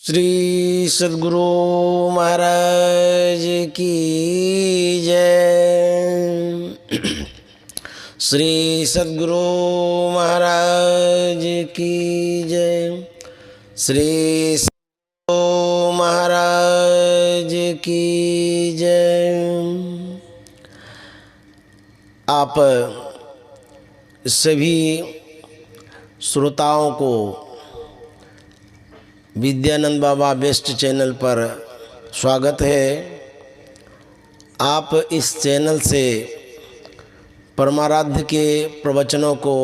श्री सद्गुरु महाराज की जय। श्री सद्गुरु महाराज की जय। श्री सद्गुरु महाराज की जय। आप सभी श्रोताओं को विद्यानंद बाबा बेस्ट चैनल पर स्वागत है। आप इस चैनल से परमाराध्य के प्रवचनों को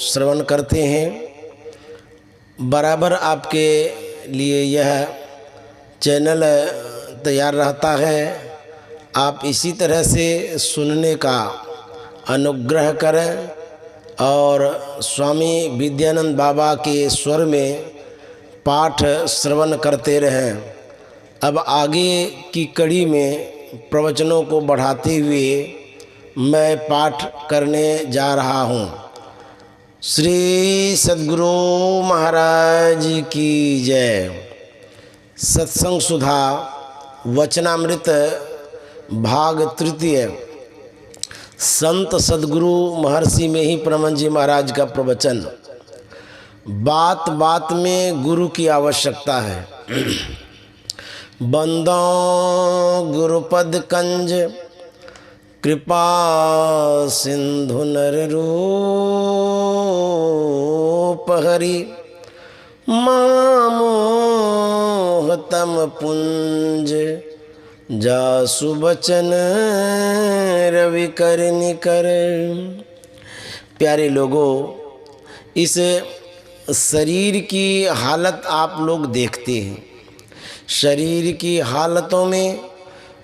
श्रवण करते हैं। बराबर आपके लिए यह चैनल तैयार रहता है। आप इसी तरह से सुनने का अनुग्रह करें और स्वामी विद्यानंद बाबा के स्वर में पाठ श्रवण करते रहें। अब आगे की कड़ी में प्रवचनों को बढ़ाते हुए मैं पाठ करने जा रहा हूँ। श्री सद्गुरु महाराज की जय। सत्संग सुधा वचनामृत भाग तृतीय। संत सद्गुरु महर्षि में ही परम जी महाराज का प्रवचन। बात बात में गुरु की आवश्यकता है। बंदों गुरुपद कंज कृपा सिंधु नर रूप हरि मामोह तम पुंज जासु बचन रवि कर निकर। प्यारे लोगों, इस शरीर की हालत आप लोग देखते हैं। शरीर की हालतों में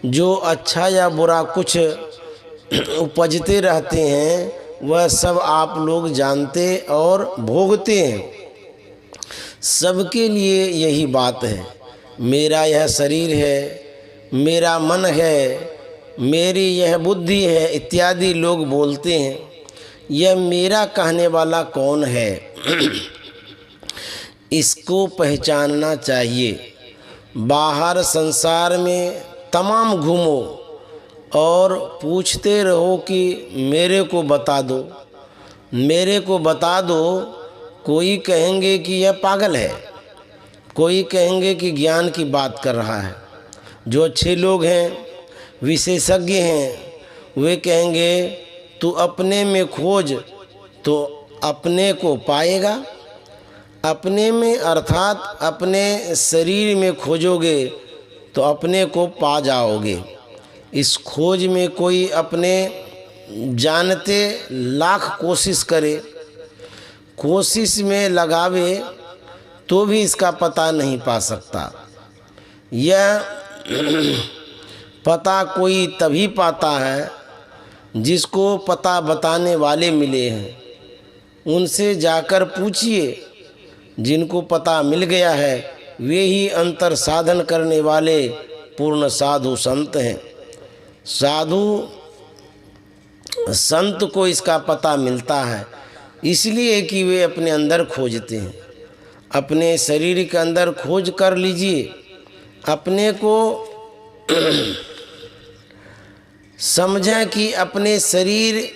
जो अच्छा या बुरा कुछ उपजते रहते हैं वह सब आप लोग जानते और भोगते हैं। सबके लिए यही बात है। मेरा यह शरीर है, मेरा मन है, मेरी यह बुद्धि है इत्यादि लोग बोलते हैं। यह मेरा कहने वाला कौन है? इसको पहचानना चाहिए। बाहर संसार में तमाम घूमो और पूछते रहो कि मेरे को बता दो, मेरे को बता दो। कोई कहेंगे कि यह पागल है, कोई कहेंगे कि ज्ञान की बात कर रहा है। जो अच्छे लोग हैं, विशेषज्ञ हैं, वे कहेंगे तू अपने में खोज तो अपने को पाएगा। अपने में अर्थात अपने शरीर में खोजोगे तो अपने को पा जाओगे। इस खोज में कोई अपने जानते लाख कोशिश करे, कोशिश में लगावे तो भी इसका पता नहीं पा सकता। यह पता कोई तभी पाता है जिसको पता बताने वाले मिले हैं। उनसे जाकर पूछिए। जिनको पता मिल गया है वे ही अंतर साधन करने वाले पूर्ण साधु संत हैं। साधु संत को इसका पता मिलता है इसलिए कि वे अपने अंदर खोजते हैं। अपने शरीर के अंदर खोज कर लीजिए। अपने को समझें कि अपने शरीर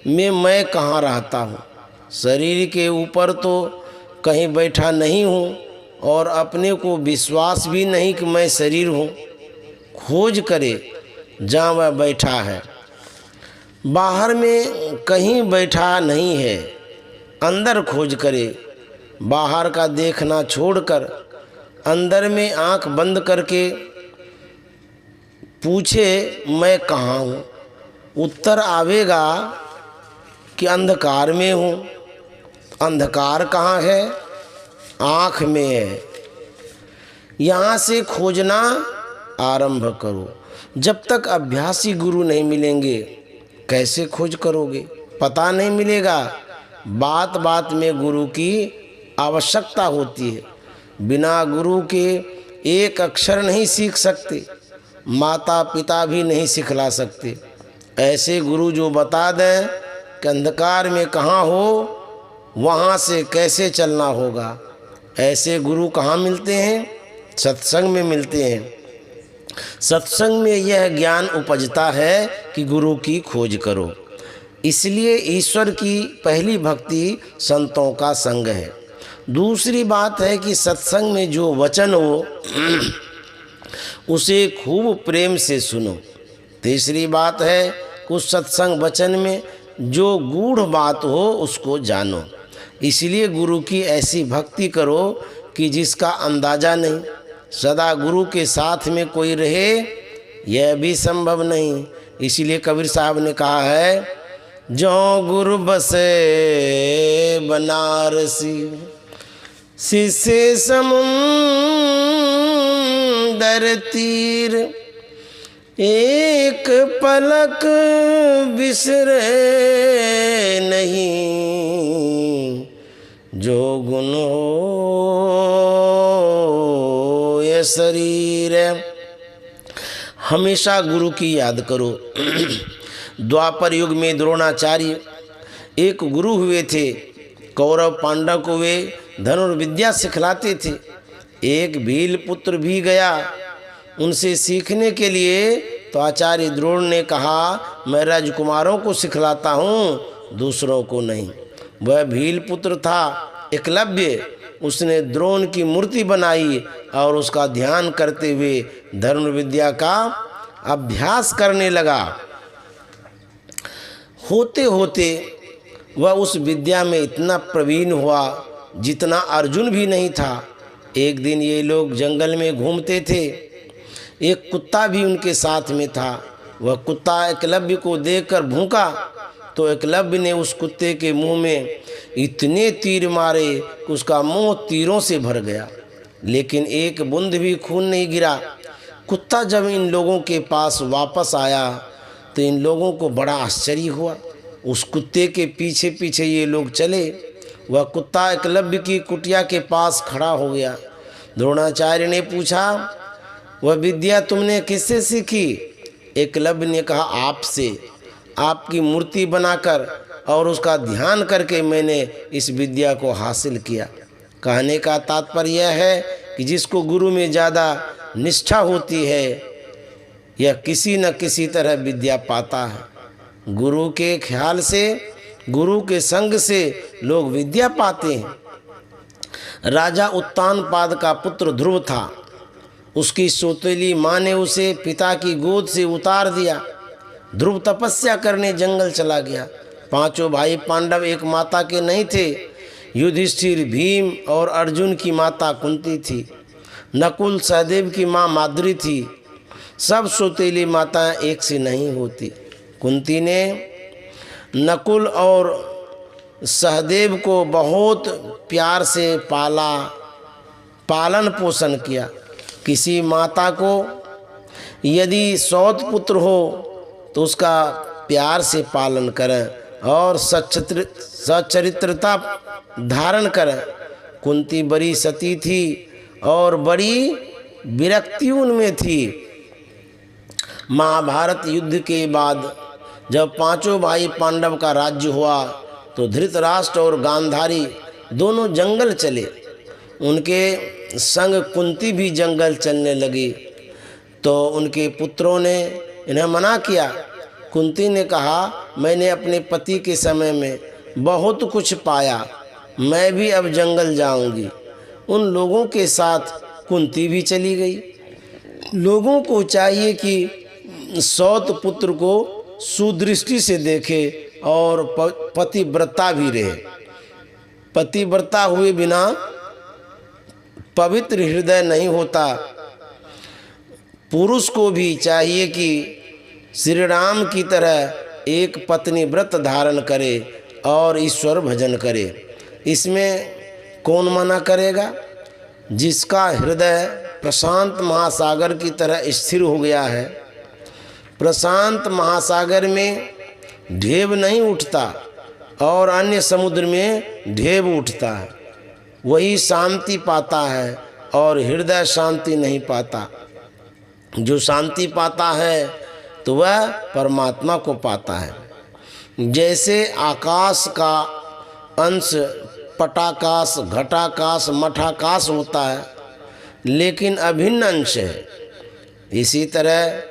में मैं कहाँ रहता हूँ। शरीर के ऊपर तो कहीं बैठा नहीं हूँ और अपने को विश्वास भी नहीं कि मैं शरीर हूँ। खोज करे जहाँ वह बैठा है। बाहर में कहीं बैठा नहीं है, अंदर खोज करे। बाहर का देखना छोड़कर अंदर में आंख बंद करके पूछे मैं कहाँ हूँ। उत्तर आवेगा कि अंधकार में हूँ। अंधकार कहाँ है? आँख में है। यहाँ से खोजना आरंभ करो। जब तक अभ्यासी गुरु नहीं मिलेंगे कैसे खोज करोगे? पता नहीं मिलेगा। बात बात में गुरु की आवश्यकता होती है। बिना गुरु के एक अक्षर नहीं सीख सकते, माता पिता भी नहीं सिखला सकते। ऐसे गुरु जो बता दें कि अंधकार में कहाँ हो, वहाँ से कैसे चलना होगा, ऐसे गुरु कहाँ मिलते हैं? सत्संग में मिलते हैं। सत्संग में यह ज्ञान उपजता है कि गुरु की खोज करो। इसलिए ईश्वर की पहली भक्ति संतों का संग है। दूसरी बात है कि सत्संग में जो वचन हो उसे खूब प्रेम से सुनो। तीसरी बात है कि उस सत्संग वचन में जो गूढ़ बात हो उसको जानो। इसलिए गुरु की ऐसी भक्ति करो कि जिसका अंदाज़ा नहीं। सदा गुरु के साथ में कोई रहे यह भी संभव नहीं। इसीलिए कबीर साहब ने कहा है, जो गुरु बसे बनारसी, शिष्य समुंदर तीर, एक पलक बिसरे नहीं, जो गुण हो ये शरीर। हमेशा गुरु की याद करो। द्वापर युग में द्रोणाचार्य एक गुरु हुए थे। कौरव पांडव को वे धनुर्विद्या सिखलाते थे। एक भील पुत्र भी गया उनसे सीखने के लिए, तो आचार्य द्रोण ने कहा, मैं राजकुमारों को सिखलाता हूँ, दूसरों को नहीं। वह भील पुत्र था एकलव्य। उसने द्रोण की मूर्ति बनाई और उसका ध्यान करते हुए धनुर्विद्या का अभ्यास करने लगा। होते होते वह उस विद्या में इतना प्रवीण हुआ जितना अर्जुन भी नहीं था। एक दिन ये लोग जंगल में घूमते थे। एक कुत्ता भी उनके साथ में था। वह कुत्ता एकलव्य को देखकर भौंका, तो एकलव्य ने उस कुत्ते के मुंह में इतने तीर मारे कि उसका मुंह तीरों से भर गया, लेकिन एक बूंद भी खून नहीं गिरा। कुत्ता जब इन लोगों के पास वापस आया तो इन लोगों को बड़ा आश्चर्य हुआ। उस कुत्ते के पीछे पीछे ये लोग चले। वह कुत्ता एकलव्य की कुटिया के पास खड़ा हो गया। द्रोणाचार्य ने पूछा, वह विद्या तुमने किससे सीखी? एकलव्य ने कहा, आपसे। आपकी मूर्ति बनाकर और उसका ध्यान करके मैंने इस विद्या को हासिल किया। कहने का तात्पर्य है कि जिसको गुरु में ज़्यादा निष्ठा होती है यह किसी न किसी तरह विद्या पाता है। गुरु के ख्याल से, गुरु के संग से लोग विद्या पाते हैं। राजा उत्तानपाद का पुत्र ध्रुव था। उसकी सौतेली माँ ने उसे पिता की गोद से उतार दिया। ध्रुव तपस्या करने जंगल चला गया। पांचों भाई पांडव एक माता के नहीं थे। युधिष्ठिर, भीम और अर्जुन की माता कुंती थी। नकुल, सहदेव की माँ माद्री थी। सब सौतेली माताएं एक सी नहीं होती। कुंती ने नकुल और सहदेव को बहुत प्यार से पालन पोषण किया। किसी माता को यदि सौत पुत्र हो तो उसका प्यार से पालन करें और सच्चरित्रता धारण करें। कुंती बड़ी सती थी और बड़ी विरक्ति उनमें थी। महाभारत युद्ध के बाद जब पांचों भाई पांडव का राज्य हुआ तो धृतराष्ट्र और गांधारी दोनों जंगल चले। उनके संग कुंती भी जंगल चलने लगी तो उनके पुत्रों ने इन्हें मना किया। कुंती ने कहा, मैंने अपने पति के समय में बहुत कुछ पाया, मैं भी अब जंगल जाऊंगी। उन लोगों के साथ कुंती भी चली गई। लोगों को चाहिए कि सौत पुत्र को सुदृष्टि से देखे और पतिव्रता भी रहे। पतिव्रता हुए बिना पवित्र हृदय नहीं होता। पुरुष को भी चाहिए कि श्री राम की तरह एक पत्नी व्रत धारण करे और ईश्वर भजन करे। इसमें कौन मना करेगा? जिसका हृदय प्रशांत महासागर की तरह स्थिर हो गया है। प्रशांत महासागर में ढेब नहीं उठता और अन्य समुद्र में ढेब उठता है, वही शांति पाता है और हृदय शांति नहीं पाता। जो शांति पाता है तो वह परमात्मा को पाता है। जैसे आकाश का अंश पटाकाश, घटाकाश, मठाकाश होता है, लेकिन अभिन्न अंश है। इसी तरह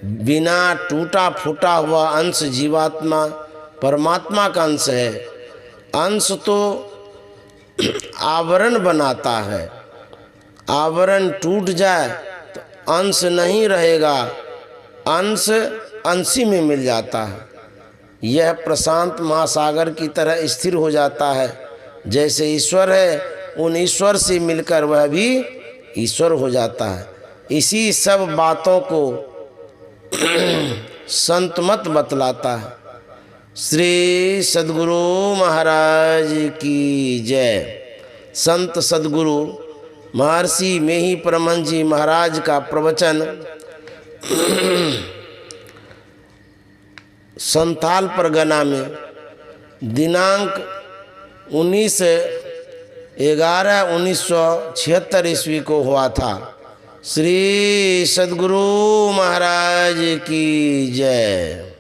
बिना टूटा फूटा हुआ अंश जीवात्मा परमात्मा का अंश है। अंश तो आवरण बनाता है, आवरण टूट जाए तो अंश नहीं रहेगा, अंश अंशी में मिल जाता है। यह प्रशांत महासागर की तरह स्थिर हो जाता है। जैसे ईश्वर है, उन ईश्वर से मिलकर वह भी ईश्वर हो जाता है। इसी सब बातों को संत मत बतलाता है। श्री सद्गुरु महाराज की जय। संत सद्गुरु महर्षि मेही परमहंस जी महाराज का प्रवचन संथाल परगना में दिनांक 19/11/1976 ईस्वी को हुआ था। श्री सद्गुरु महाराज की जय।